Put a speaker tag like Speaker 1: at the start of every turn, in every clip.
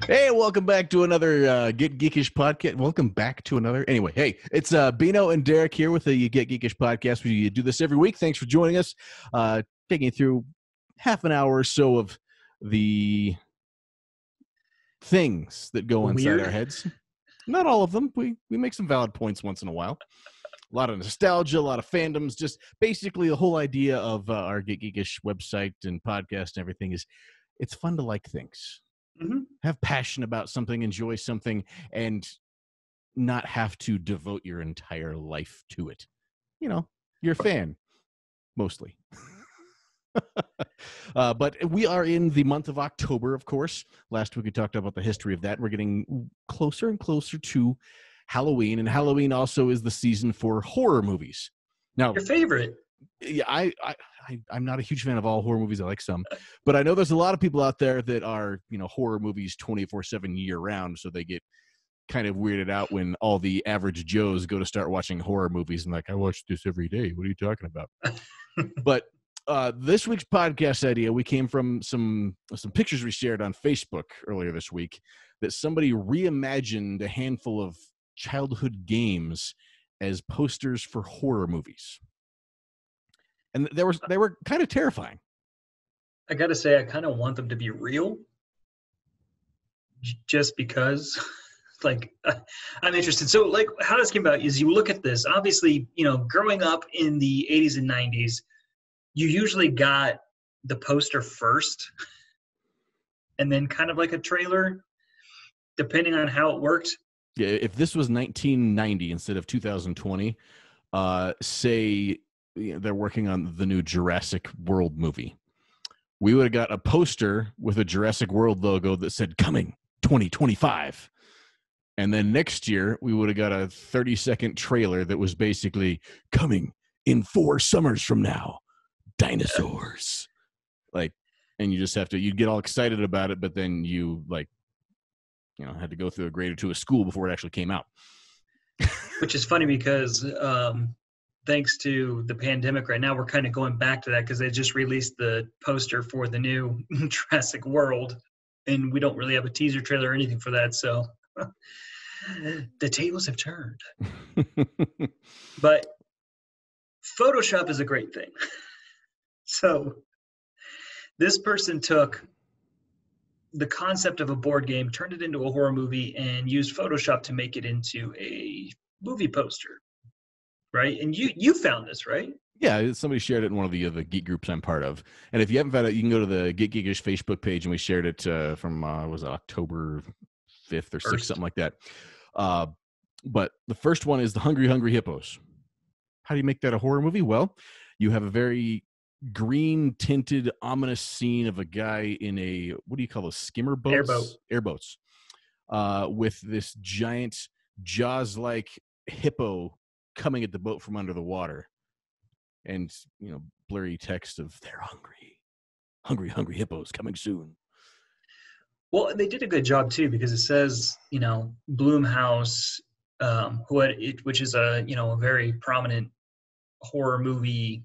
Speaker 1: Hey, welcome back to another Get Geekish podcast. Welcome back to another. Anyway, hey, it's Bino and Derek here with the Get Geekish podcast. We do this every week. Thanks for joining us. Taking you through half an hour or so of the things that go inside our heads. Not all of them. We make some valid points once in a while. A lot of nostalgia, a lot of fandoms. Just basically the whole idea of our Get Geekish website and podcast and everything is it's fun to like things. Mm-hmm. Have passion about something, enjoy something, and not have to devote your entire life to it. You know, you're a fan, mostly. But we are in the month of October, of course. Last week we talked about the history of that. We're getting closer and closer to Halloween, and Halloween also is the season for horror movies. Now,
Speaker 2: your favorite?
Speaker 1: Yeah, I'm not a huge fan of all horror movies. I like some, but I know there's a lot of people out there that are, horror movies 24/7 year round. So they get kind of weirded out when all the average Joes go to start watching horror movies and like, I watch this every day. What are you talking about? But this week's podcast idea, we came from some pictures we shared on Facebook earlier this week that somebody reimagined a handful of childhood games as posters for horror movies. And they were kind of terrifying.
Speaker 2: I got to say, I kind of want them to be real just because, I'm interested. So, how this came about is you look at this, obviously, growing up in the 80s and 90s, you usually got the poster first and then kind of like a trailer, depending on how it worked.
Speaker 1: Yeah, if this was 1990 instead of 2020, say they're working on the new Jurassic World movie, we would have got a poster with a Jurassic World logo that said coming 2025. And then next year, we would have got a 30-second trailer that was basically coming in 4 summers from now. Dinosaurs. And you just have to, you'd get all excited about it, but then you had to go through a grade or two of school before it actually came out.
Speaker 2: Which is funny because thanks to the pandemic right now, we're kind of going back to that because they just released the poster for the new Jurassic World, and we don't really have a teaser trailer or anything for that. So the tables have turned. But Photoshop is a great thing. So this person took the concept of a board game, turned it into a horror movie, and used Photoshop to make it into a movie poster. Right? And you found this, right?
Speaker 1: Yeah, somebody shared it in one of the geek groups I'm part of. And if you haven't found it, you can go to the Get Geekish Facebook page, and we shared it from, was it October 5th or 6th, something like that. But the first one is the Hungry Hungry Hippos. How do you make that a horror movie? Well, you have a very green-tinted, ominous scene of a guy in a, what do you call those, skimmer boats? Airboats. With this giant Jaws-like hippo coming at the boat from under the water, and blurry text of "they're hungry hungry hippos coming soon."
Speaker 2: Well, they did a good job too, because it says Blumhouse, which is a a very prominent horror movie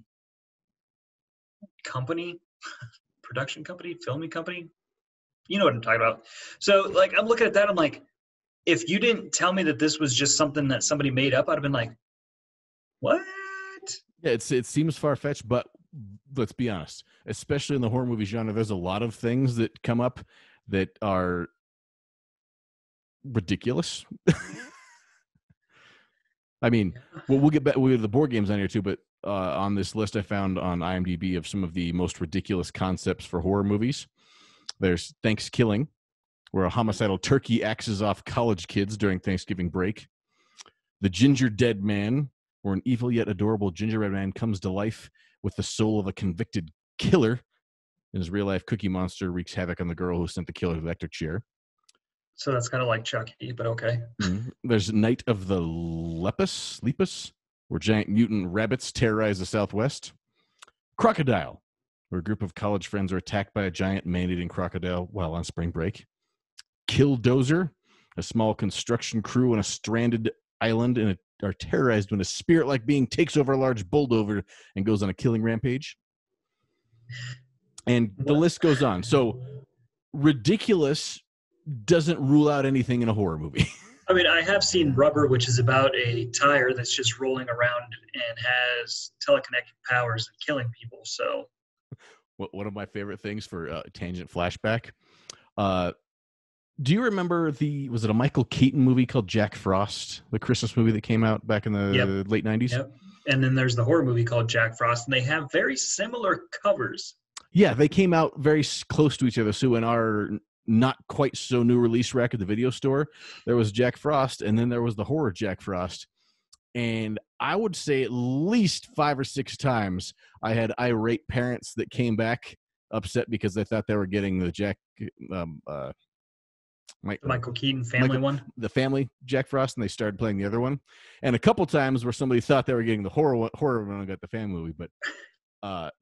Speaker 2: company, production company, filming company. You know what I'm talking about. So I'm looking at that, I'm like, if you didn't tell me that this was just something that somebody made up, I'd have been like, what?
Speaker 1: Yeah, it seems far-fetched, but let's be honest, especially in the horror movie genre, there's a lot of things that come up that are ridiculous. I mean, we'll get back with the board games on here too, but on this list I found on IMDb of some of the most ridiculous concepts for horror movies, there's Thanksgiving, where a homicidal turkey axes off college kids during Thanksgiving break. The Ginger Dead Man, where an evil yet adorable gingerbread man comes to life with the soul of a convicted killer. And his real-life cookie monster wreaks havoc on the girl who sent the killer to the electric chair.
Speaker 2: So that's kind of like Chucky, but okay.
Speaker 1: Mm-hmm. There's Night of the Lepus, where giant mutant rabbits terrorize the Southwest. Crocodile, where a group of college friends are attacked by a giant man-eating crocodile while on spring break. Killdozer, a small construction crew on a stranded island and are terrorized when a spirit-like being takes over a large bulldozer and goes on a killing rampage. And the list goes on. So ridiculous doesn't rule out anything in a horror movie.
Speaker 2: I mean, I have seen Rubber, which is about a tire that's just rolling around and has telekinetic powers and killing people. So,
Speaker 1: One of my favorite things for tangent flashback. Do you remember was it a Michael Keaton movie called Jack Frost, the Christmas movie that came out back in the late 90s?
Speaker 2: Yep. And then there's the horror movie called Jack Frost, and they have very similar covers.
Speaker 1: Yeah, they came out very close to each other. So in our not quite so new release rack at the video store, there was Jack Frost, and then there was the horror Jack Frost. And I would say at least 5 or 6 times I had irate parents that came back upset because they thought they were getting the
Speaker 2: Michael Keaton family one,
Speaker 1: the family Jack Frost, and they started playing the other one. And a couple times where somebody thought they were getting the horror one and got the family movie, but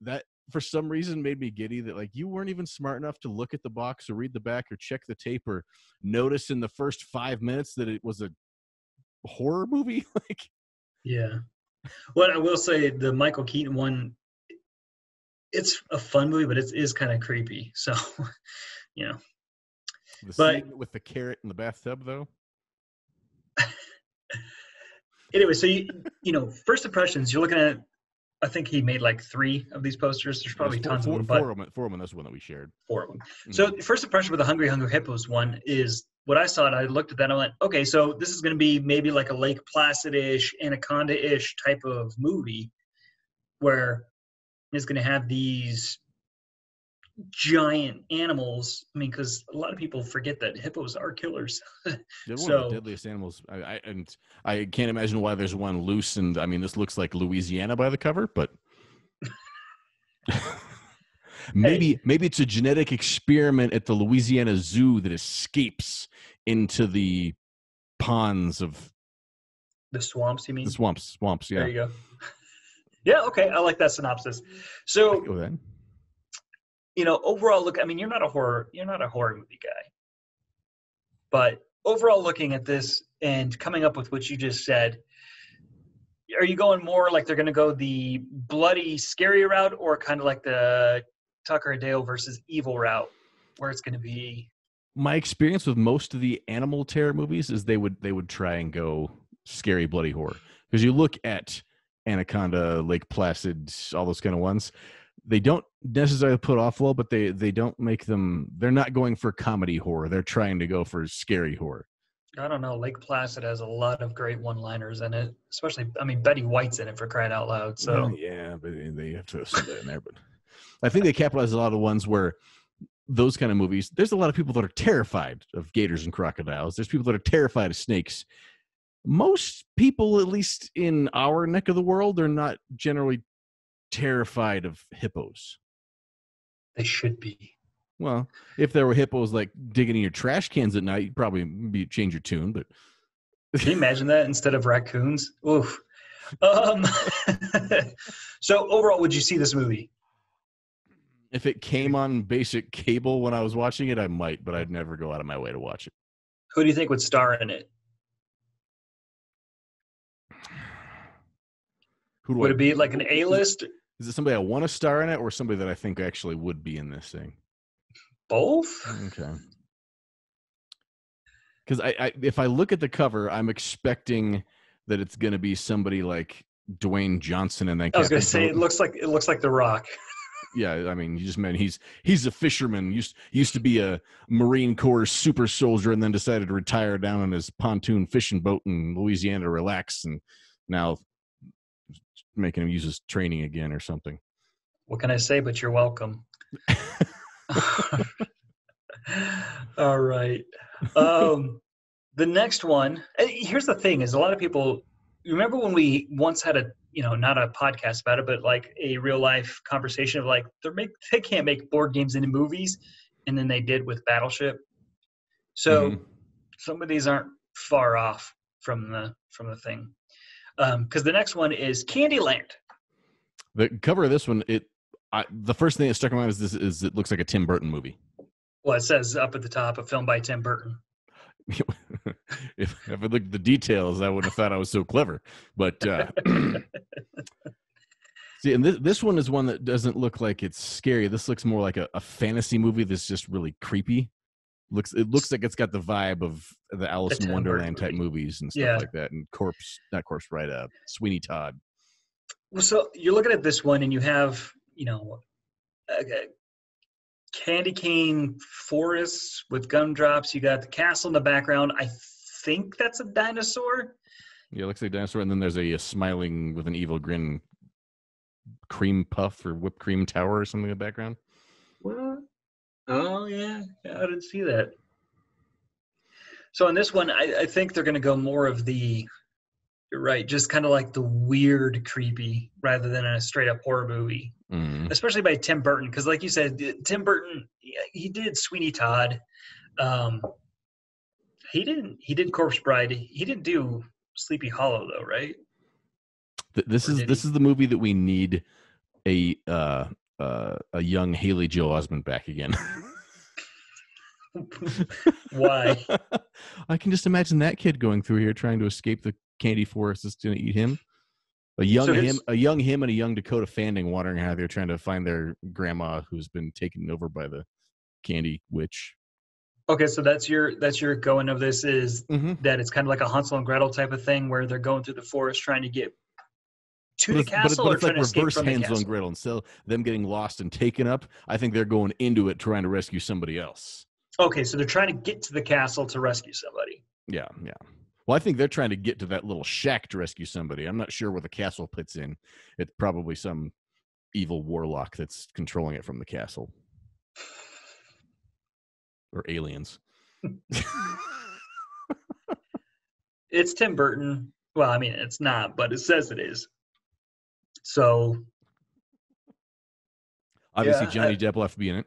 Speaker 1: that for some reason made me giddy that like you weren't even smart enough to look at the box or read the back or check the tape or notice in the first 5 minutes that it was a horror movie. Like,
Speaker 2: yeah. What I will say, the Michael Keaton one, it's a fun movie, but it is kind of creepy. So, you know.
Speaker 1: The scene with the carrot in the bathtub, though.
Speaker 2: Anyway, so you know, first impressions. You're looking at. I think he made like 3 of these posters. There's probably tons of them, but
Speaker 1: 4 of them. That's the one that we shared.
Speaker 2: 4 of them. Mm-hmm. So the first impression with the Hungry Hippos one is what I saw. I looked at that and I went, okay, so this is going to be maybe like a Lake Placid-ish, Anaconda-ish type of movie, where it's going to have these giant animals. I mean, because a lot of people forget that hippos are killers.
Speaker 1: They're one of the deadliest animals. I can't imagine why there's one loose. And I mean, this looks like Louisiana by the cover, but maybe it's a genetic experiment at the Louisiana Zoo that escapes into the ponds of
Speaker 2: the swamps. You mean
Speaker 1: the swamps? Yeah.
Speaker 2: There you go. Yeah. Okay. I like that synopsis. So. You know, overall look, I mean, you're not a horror movie guy. But overall looking at this and coming up with what you just said, are you going more like they're going to go the bloody, scary route, or kind of like the Tucker and Dale versus Evil route, where it's going to be?
Speaker 1: My experience with most of the animal terror movies is they would try and go scary, bloody horror. Because you look at Anaconda, Lake Placid, all those kind of ones, they don't necessarily put off well, but they don't make them. They're not going for comedy horror. They're trying to go for scary horror.
Speaker 2: I don't know. Lake Placid has a lot of great one-liners in it, especially. I mean, Betty White's in it, for crying out loud. So
Speaker 1: yeah, but they have to assume that in there. But I think they capitalize a lot of ones where those kind of movies. There's a lot of people that are terrified of gators and crocodiles. There's people that are terrified of snakes. Most people, at least in our neck of the world, are not generally terrified of hippos.
Speaker 2: They should be.
Speaker 1: Well, if there were hippos like digging in your trash cans at night, you'd probably change your tune. But
Speaker 2: can you imagine that instead of raccoons? Oof. So overall, would you see this movie?
Speaker 1: If it came on basic cable when I was watching it, I might, but I'd never go out of my way to watch it.
Speaker 2: Who do you think would star in it? Would it be like an A-list?
Speaker 1: Is it somebody I want to star in it, or somebody that I think actually would be in this thing?
Speaker 2: Both.
Speaker 1: Okay. Because if I look at the cover, I'm expecting that it's going to be somebody like Dwayne Johnson, and then
Speaker 2: I was going to say it looks like The Rock.
Speaker 1: Yeah, I mean, you just meant he's a fisherman. Used to be a Marine Corps super soldier, and then decided to retire down on his pontoon fishing boat in Louisiana to relax, and now making him use his training again or something.
Speaker 2: What can I say? But you're welcome. All right. The next one. Here's the thing: is a lot of people remember when we once had not a podcast about it, but like a real life conversation of like they can't make board games into movies, and then they did with Battleship. So some of these aren't far off from the thing. Because the next one is Candyland.
Speaker 1: The cover of this one, the first thing that stuck in my mind is it looks like a Tim Burton movie.
Speaker 2: Well, it says up at the top, a film by Tim Burton.
Speaker 1: If I looked at the details, I wouldn't have thought I was so clever. But see, and this one is one that doesn't look like it's scary. This looks more like a fantasy movie that's just really creepy. It looks like it's got the vibe of the Alice in Wonderland type movies and stuff like that, and Sweeney Todd.
Speaker 2: Well, so you're looking at this one, and you have a candy cane forest with gumdrops. You got the castle in the background. I think that's a dinosaur.
Speaker 1: Yeah, it looks like a dinosaur, and then there's a smiling with an evil grin cream puff or whipped cream tower or something in the background.
Speaker 2: What? Oh, yeah. I didn't see that. So in this one, I think they're going to go more of the, you're right, just kind of like the weird, creepy, rather than a straight-up horror movie.
Speaker 1: Mm.
Speaker 2: Especially by Tim Burton, because like you said, Tim Burton, he did Sweeney Todd. He did Corpse Bride. He didn't do Sleepy Hollow, though, right?
Speaker 1: This is the movie that we need a young Haley Joel Osment back again.
Speaker 2: Why?
Speaker 1: I can just imagine that kid going through here trying to escape the candy forest that's going to eat him. A young him and a young Dakota Fanning wandering out there trying to find their grandma who's been taken over by the candy witch.
Speaker 2: Okay, so that's your going of this is that it's kind of like a Hansel and Gretel type of thing where they're going through the forest trying to get to the castle,
Speaker 1: but it's like reverse Hansel and Gretel. Instead of them getting lost and taken up, I think they're going into it trying to rescue somebody else.
Speaker 2: Okay, so they're trying to get to the castle to rescue somebody.
Speaker 1: Yeah. Well, I think they're trying to get to that little shack to rescue somebody. I'm not sure where the castle fits in. It's probably some evil warlock that's controlling it from the castle. Or aliens.
Speaker 2: It's Tim Burton. Well, I mean, it's not, but it says it is. So
Speaker 1: obviously, Johnny Depp will have to be in it.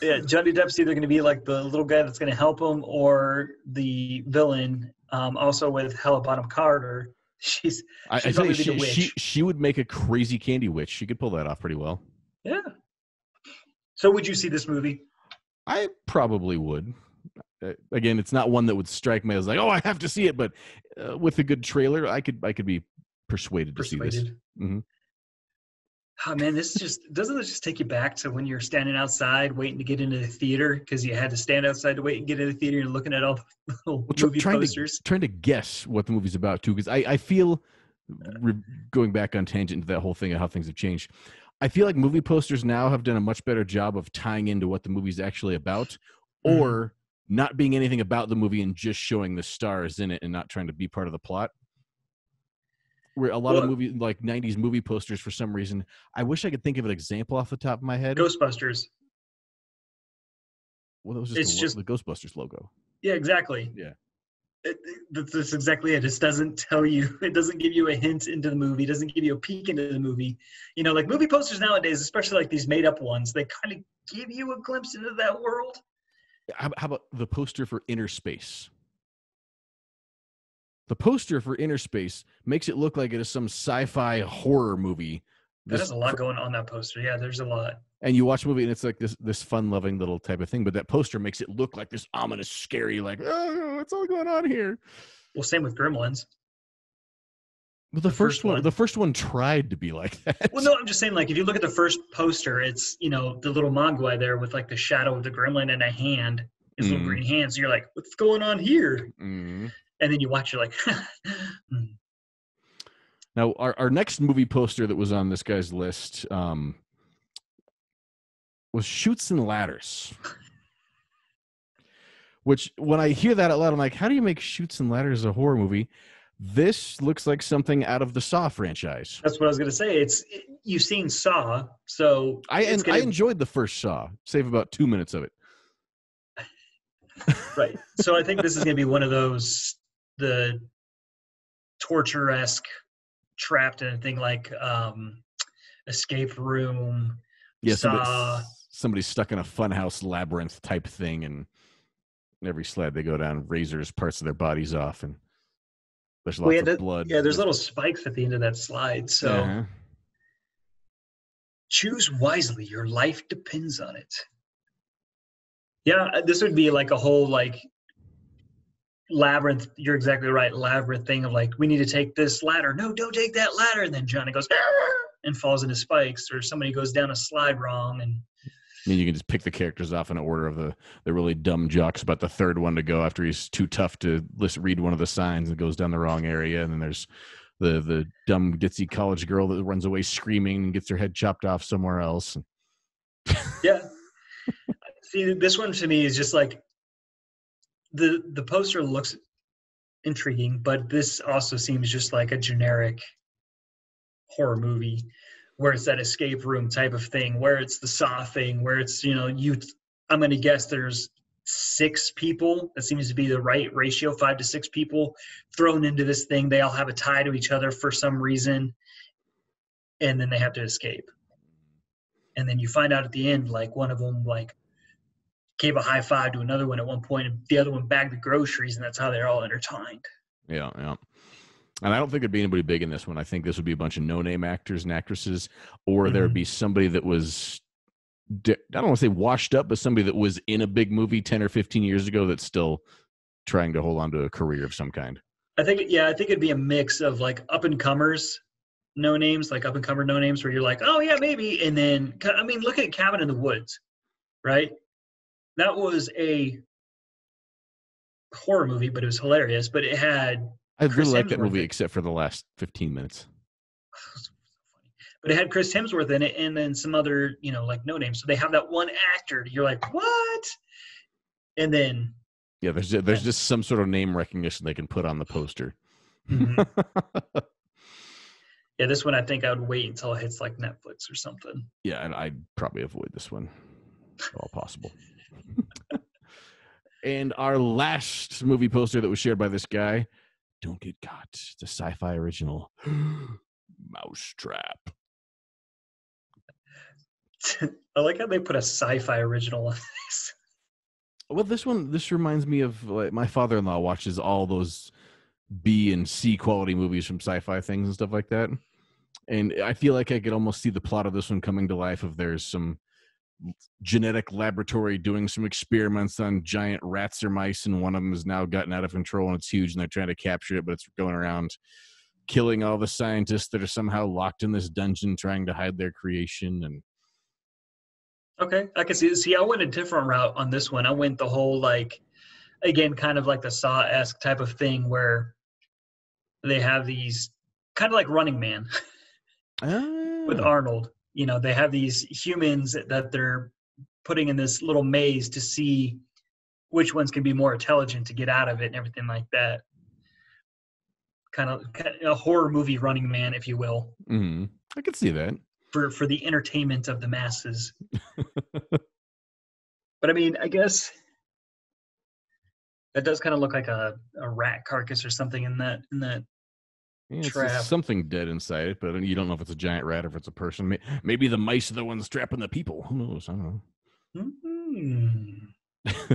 Speaker 2: Yeah, Johnny Depp's either going to be like the little guy that's going to help him or the villain. Also with Hella Bottom Carter, she's
Speaker 1: tell you, she would make a crazy candy witch. She could pull that off pretty well.
Speaker 2: Yeah. So would you see this movie? I
Speaker 1: probably would. Again, it's not one that would strike me as like, oh, I have to see it. But with a good trailer, I could be persuaded to see this. Mm-hmm.
Speaker 2: Oh man, doesn't this just take you back to when you're standing outside waiting to get into the theater because you had to stand outside to wait and get into the theater and looking at all the movie posters?
Speaker 1: Trying to guess what the movie's about too, because I feel, going back on tangent to that whole thing of how things have changed, I feel like movie posters now have done a much better job of tying into what the movie's actually about, or not being anything about the movie and just showing the stars in it and not trying to be part of the plot. Where a lot of movies, like 90s movie posters, for some reason, I wish I could think of an example off the top of my head.
Speaker 2: Ghostbusters.
Speaker 1: Well, that was just the Ghostbusters logo.
Speaker 2: Yeah, exactly.
Speaker 1: Yeah.
Speaker 2: That's exactly it. It just doesn't tell you. It doesn't give you a hint into the movie. It doesn't give you a peek into the movie. You know, like movie posters nowadays, especially like these made-up ones, they kind of give you a glimpse into that world.
Speaker 1: How about the poster for Inner Space? The poster for Inner Space makes it look like it is some sci-fi horror movie.
Speaker 2: There's a lot going on that poster. Yeah, there's a lot.
Speaker 1: And you watch a movie and it's like this fun-loving little type of thing, but that poster makes it look like this ominous, scary, like, oh, what's all going on here?
Speaker 2: Well, same with Gremlins.
Speaker 1: But the first one tried to be like that.
Speaker 2: Well, no, I'm just saying, like, if you look at the first poster, it's, the little Mogwai there with, like, the shadow of the gremlin and a hand, his little green hands. So you're like, what's going on here? Mm. And then you watch, you're like,
Speaker 1: Now, our next movie poster that was on this guy's list was Chutes and Ladders. Which, when I hear that out loud, I'm like, how do you make Chutes and Ladders a horror movie? This looks like something out of the Saw franchise.
Speaker 2: That's what I was going to say. You've seen Saw, so...
Speaker 1: I enjoyed the first Saw, save about 2 minutes of it.
Speaker 2: Right. So I think this is going to be one of those, the torture-esque, trapped in a thing like Escape Room, Saw...
Speaker 1: Somebody's stuck in a funhouse labyrinth type thing, and every slide they go down razors parts of their bodies off, and there's lots of blood.
Speaker 2: Yeah, there's little spikes at the end of that slide. So choose wisely. Your life depends on it. Yeah, this would be like a whole like labyrinth. You're exactly right. Labyrinth thing of like, we need to take this ladder. No, don't take that ladder. And then Johnny goes and falls into spikes, or somebody goes down a slide wrong, and
Speaker 1: And you can just pick the characters off in order of the really dumb jocks about the third one to go after he's too tough to read one of the signs and goes down the wrong area. And then there's the dumb ditzy college girl that runs away screaming and gets her head chopped off somewhere else.
Speaker 2: Yeah. See, this one to me is just like the poster looks intriguing, but this also seems just like a generic horror movie where it's that escape room type of thing, where it's the Saw thing, where it's, I'm going to guess there's 6 people. That seems to be the right ratio, 5 to 6 people thrown into this thing. They all have a tie to each other for some reason, and then they have to escape. And then you find out at the end, like one of them gave a high five to another one at one point, and the other one bagged the groceries, and that's how they're all intertwined.
Speaker 1: Yeah. And I don't think it'd be anybody big in this one. I think this would be a bunch of no-name actors and actresses, or there'd be somebody that was, I don't want to say washed up, but somebody that was in a big movie 10 or 15 years ago that's still trying to hold on to a career of some kind.
Speaker 2: I think it'd be a mix of like up-and-comers, no-names, like up-and-comer no-names where you're like, oh, yeah, maybe. And then, look at Cabin in the Woods, right? That was a horror movie, but it was hilarious. But it had
Speaker 1: I really like that movie except for the last 15 minutes.
Speaker 2: But it had Chris Hemsworth in it and then some other, like no names. So they have that one actor. You're like, what? And then.
Speaker 1: Yeah, there's just some sort of name recognition they can put on the poster.
Speaker 2: Mm-hmm. Yeah, this one I think I would wait until it hits like Netflix or something.
Speaker 1: Yeah, and I'd probably avoid this one if all possible. And our last movie poster that was shared by this guy, Don't Get Caught. It's a sci-fi original. Mousetrap.
Speaker 2: I like how they put a sci-fi original on this.
Speaker 1: Well, this reminds me of like my father-in-law watches all those B and C quality movies from sci-fi things and stuff like that. And I feel like I could almost see the plot of this one coming to life if there's some genetic laboratory doing some experiments on giant rats or mice, and one of them has now gotten out of control and it's huge and they're trying to capture it, but it's going around killing all the scientists that are somehow locked in this dungeon trying to hide their creation. And
Speaker 2: okay, I can see I went a different route on this one. I went the whole again, kind of like the Saw-esque type of thing where they have these kind of like Running Man with Arnold. They have these humans that they're putting in this little maze to see which ones can be more intelligent to get out of it and everything like that. Kind of a horror movie Running Man, if you will.
Speaker 1: Mm-hmm. I could see that.
Speaker 2: For the entertainment of the masses. But I guess that does kind of look like a rat carcass or something in that trap.
Speaker 1: It's something dead inside it, but you don't know if it's a giant rat or if it's a person. Maybe the mice are the ones trapping the people. Who knows? I don't know. Mm-hmm.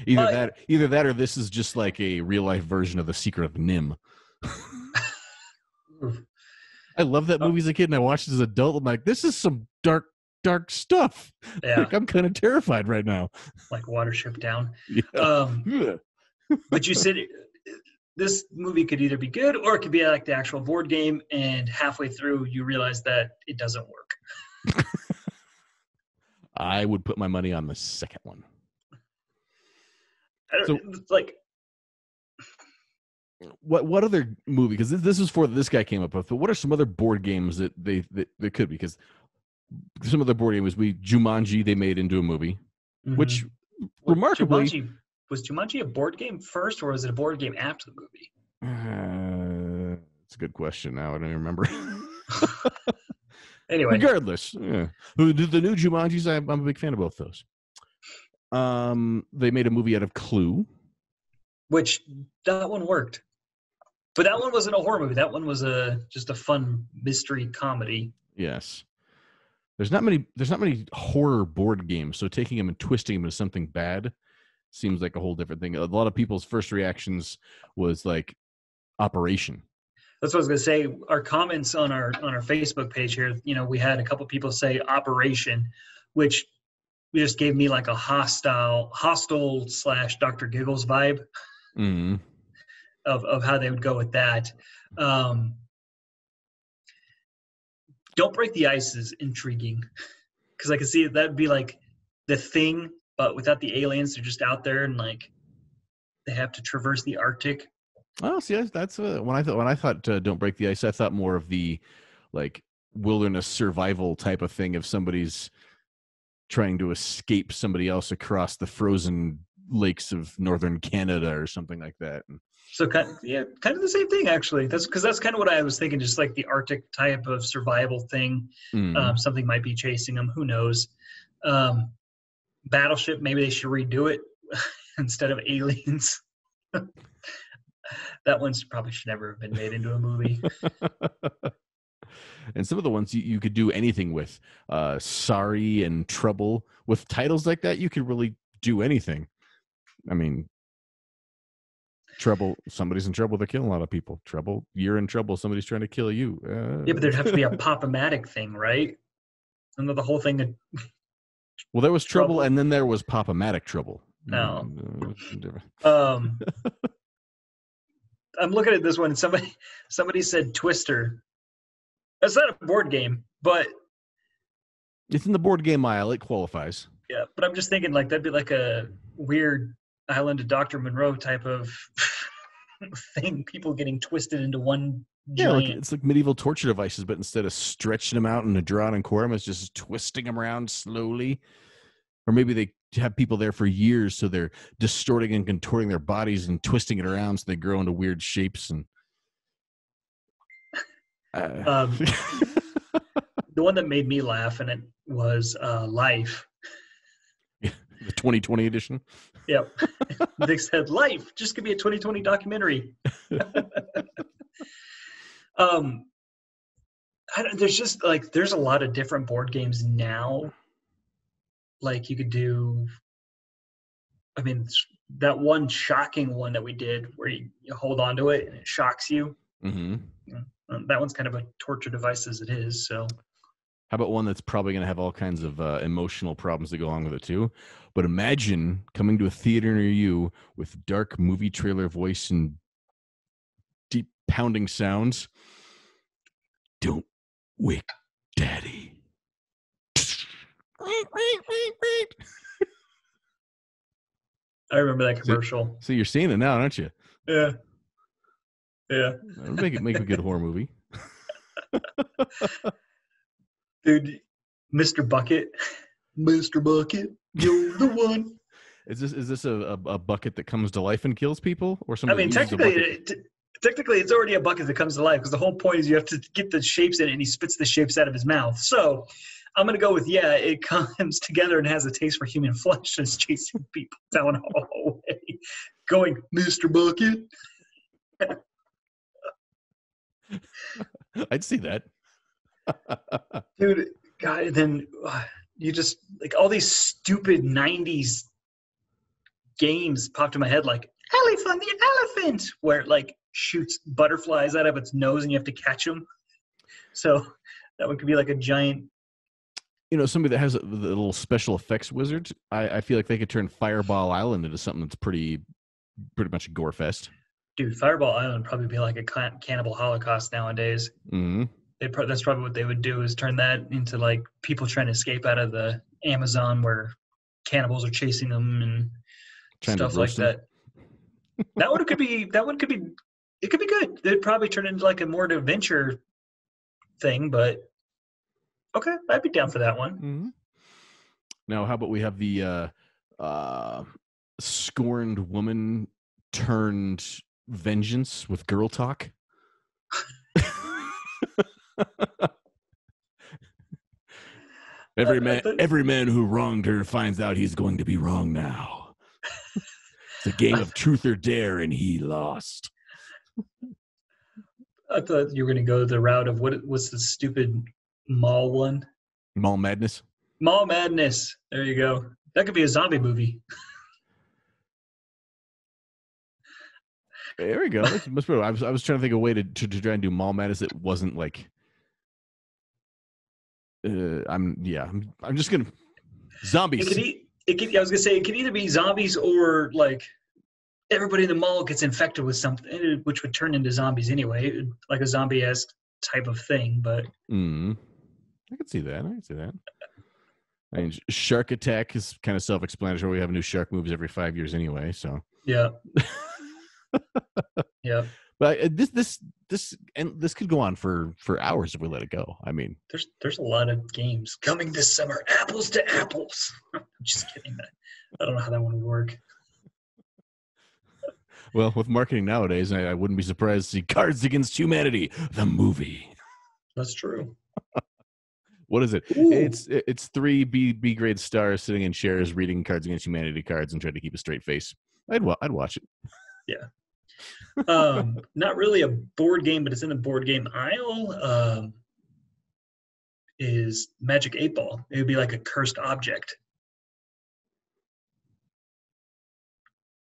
Speaker 1: Either that or this is just like a real life version of The Secret of Nim. I love that movie as a kid, and I watched it as an adult. I'm like, this is some dark stuff.
Speaker 2: Yeah.
Speaker 1: Like, I'm kind of terrified right now.
Speaker 2: Like Watership Down.
Speaker 1: Yeah.
Speaker 2: But you said this movie could either be good or it could be like the actual board game, and halfway through you realize that it doesn't work.
Speaker 1: I would put my money on the second one. What other movie? Because this is for this guy came up with. But what are some other board games that they could? Because some of the board games Jumanji they made into a movie, which remarkably
Speaker 2: was Jumanji a board game first, or was it a board game after the movie?
Speaker 1: It's a good question. Now I don't even remember.
Speaker 2: Anyway,
Speaker 1: regardless, the new Jumanjis, I'm a big fan of both those. They made a movie out of Clue, which
Speaker 2: that one worked, but that one wasn't a horror movie. That one was just a fun mystery comedy.
Speaker 1: Yes, there's not many horror board games, so taking them and twisting them into something bad seems like a whole different thing. A lot of people's first reactions was like Operation.
Speaker 2: That's what I was going to say. Our comments on our Facebook page here, we had a couple people say Operation, which just gave me like a hostile / Dr. Giggles vibe of how they would go with that. Don't Break the Ice is intriguing because I can see that'd be like the Thing, but without the aliens. They're just out there and like they have to traverse the Arctic.
Speaker 1: Oh, see, that's when I thought Don't Break the Ice, I thought more of the like wilderness survival type of thing. If somebody's trying to escape somebody else across the frozen lakes of northern Canada or something like that.
Speaker 2: So kind of the same thing actually. That's kind of what I was thinking, just like the Arctic type of survival thing. Something might be chasing them. Who knows? Battleship. Maybe they should redo it instead of aliens. That one's probably should never have been made into a movie.
Speaker 1: And some of the ones you could do anything with. Sorry and Trouble. With titles like that, you could really do anything. I mean, Trouble, somebody's in trouble, they're killing a lot of people. Trouble, you're in trouble, somebody's trying to kill you.
Speaker 2: Yeah, but there'd have to be a Pop-O-Matic thing, right? And the whole thing.
Speaker 1: Well, there was Trouble, and then there was Pop-O-Matic Trouble.
Speaker 2: No. I'm looking at this one, and somebody said Twister. That's not a board game, but
Speaker 1: it's in the board game aisle. It qualifies.
Speaker 2: Yeah, but I'm just thinking like that'd be like a weird Island of Dr. Monroe type of thing. People getting twisted into one giant.
Speaker 1: Yeah, it's like medieval torture devices, but instead of stretching them out in a drawn and quorum, it's just twisting them around slowly. Or maybe they have people there for years, so they're distorting and contorting their bodies and twisting it around so they grow into weird shapes. And
Speaker 2: the one that made me laugh, and it was Life.
Speaker 1: The 2020 edition.
Speaker 2: Yep. They said Life just could be a 2020 documentary. There's just like there's a lot of different board games now. Like you could do. I mean, that one shocking one that we did where you hold on to it and it shocks you.
Speaker 1: Mm-hmm.
Speaker 2: That one's kind of a torture device as it is. So.
Speaker 1: How about one that's probably going to have all kinds of emotional problems that go along with it too? But imagine coming to a theater near you with dark movie trailer voice and deep pounding sounds. Don't wake Daddy.
Speaker 2: I remember that commercial.
Speaker 1: So you're seeing it now, aren't you?
Speaker 2: Yeah. Yeah.
Speaker 1: Make a good horror movie.
Speaker 2: Dude, Mr. Bucket, you're the one.
Speaker 1: Is this a bucket that comes to life and kills people, or something?
Speaker 2: I mean, technically, it's already a bucket that comes to life because the whole point is you have to get the shapes in it, and he spits the shapes out of his mouth. So I'm gonna go with it comes together and has a taste for human flesh and is chasing people down a hallway, going, Mr. Bucket.
Speaker 1: I'd see that.
Speaker 2: Dude, God, then you just like all these stupid 90s games popped in my head, like Elephant the Elephant, where it like shoots butterflies out of its nose and you have to catch them. So that one could be like a giant.
Speaker 1: Somebody that has the little special effects wizard, I feel like they could turn Fireball Island into something that's pretty much a gore fest.
Speaker 2: Dude, Fireball Island would probably be like a cannibal holocaust nowadays.
Speaker 1: Mm-hmm.
Speaker 2: That's probably what they would do is turn that into like people trying to escape out of the Amazon where cannibals are chasing them and stuff like that. That one could be good. They'd probably turn into like a more adventure thing, but okay, I'd be down for that one.
Speaker 1: Mm-hmm. Now, how about we have the scorned woman turned vengeance with girl talk? Every man who wronged her finds out he's going to be wrong now. It's a game of truth or dare, and he lost.
Speaker 2: I thought you were going to go the route of what's the stupid mall one?
Speaker 1: Mall Madness.
Speaker 2: Mall Madness. There you go. That could be a zombie movie.
Speaker 1: There we go. I was trying to think of a way to try and do Mall Madness that wasn't like. I'm just gonna zombies.
Speaker 2: I was gonna say it could either be zombies or like everybody in the mall gets infected with something, which would turn into zombies anyway, like a zombie-esque type of thing. But
Speaker 1: I can see that. I mean, Shark Attack is kind of self-explanatory. We have new shark movies every 5 years anyway, so.
Speaker 2: Yeah. Yeah.
Speaker 1: But this could go on for hours if we let it go. I mean,
Speaker 2: there's a lot of games coming this summer. Apples to apples. I'm just kidding. I don't know how that one would work.
Speaker 1: Well, with marketing nowadays, I wouldn't be surprised to see Cards Against Humanity, the movie.
Speaker 2: That's true.
Speaker 1: What is it?
Speaker 2: Ooh.
Speaker 1: It's 3 B grade stars sitting in chairs reading Cards Against Humanity cards and trying to keep a straight face. I'd watch it.
Speaker 2: Yeah. Not really a board game, but it's in the board game aisle. Is Magic 8 Ball. It would be like a cursed object.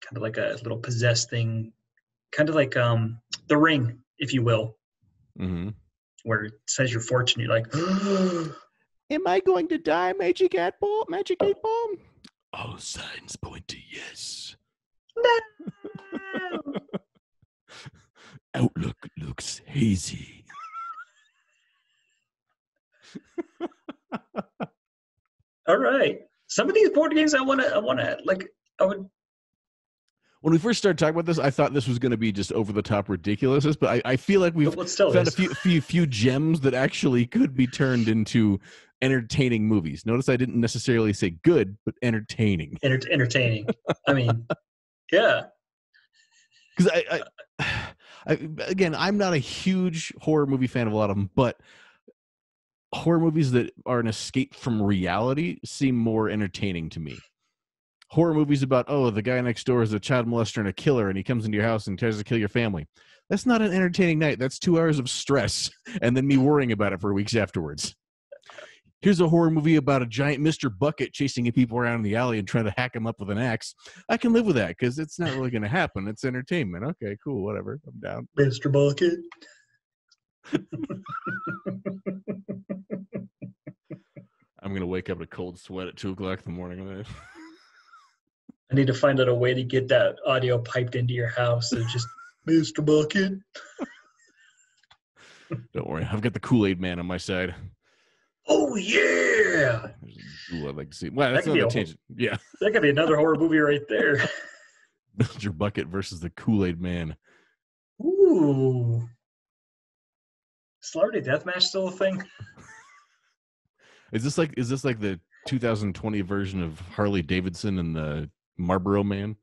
Speaker 2: Kind of like a little possessed thing. Kind of like The Ring, if you will.
Speaker 1: Mm-hmm.
Speaker 2: Where it says your fortune, you're like,
Speaker 1: am I going to die, Magic 8 Ball? Magic 8 Ball? All signs point to yes.
Speaker 2: No!
Speaker 1: Outlook looks hazy.
Speaker 2: All right. Some of these board games I would.
Speaker 1: When we first started talking about this, I thought this was going to be just over the top ridiculousness, but I feel like we've found a few gems that actually could be turned into entertaining movies. Notice I didn't necessarily say good, but entertaining.
Speaker 2: Entertaining. I mean, yeah.
Speaker 1: Because again, I'm not a huge horror movie fan of a lot of them, but horror movies that are an escape from reality seem more entertaining to me. Horror movies about, the guy next door is a child molester and a killer, and he comes into your house and tries to kill your family. That's not an entertaining night. That's 2 hours of stress, and then me worrying about it for weeks afterwards. Here's a horror movie about a giant Mr. Bucket chasing people around in the alley and trying to hack him up with an axe. I can live with that because it's not really going to happen. It's entertainment. Okay, cool, whatever. I'm down.
Speaker 2: Mr. Bucket.
Speaker 1: I'm going to wake up in a cold sweat at 2 o'clock in the morning.
Speaker 2: I need to find out a way to get that audio piped into your house. So just, Mr. Bucket.
Speaker 1: Don't worry. I've got the Kool-Aid Man on my side.
Speaker 2: Oh, yeah.
Speaker 1: Ooh, I'd like to see. Well, that's another tangent. Yeah.
Speaker 2: That could be another horror movie right there.
Speaker 1: Mr. Bucket versus the Kool-Aid Man.
Speaker 2: Ooh. Celebrity Deathmatch still a thing?
Speaker 1: Is this like the 2020 version of Harley Davidson and the Marlboro Man?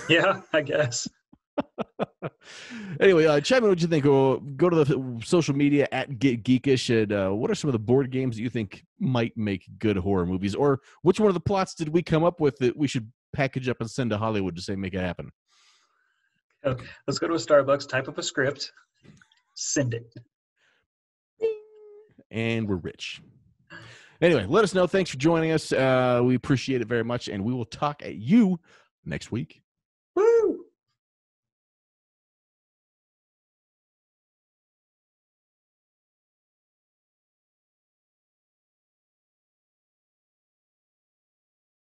Speaker 2: Yeah, I guess.
Speaker 1: Anyway, chime in what you think. Go to the social media at Geekish. And what are some of the board games that you think might make good horror movies? Or which one of the plots did we come up with that we should package up and send to Hollywood to say make it happen?
Speaker 2: Okay, let's go to a Starbucks, type up a script, send it.
Speaker 1: And we're rich. Anyway, let us know. Thanks for joining us. We appreciate it very much, and we will talk at you next week.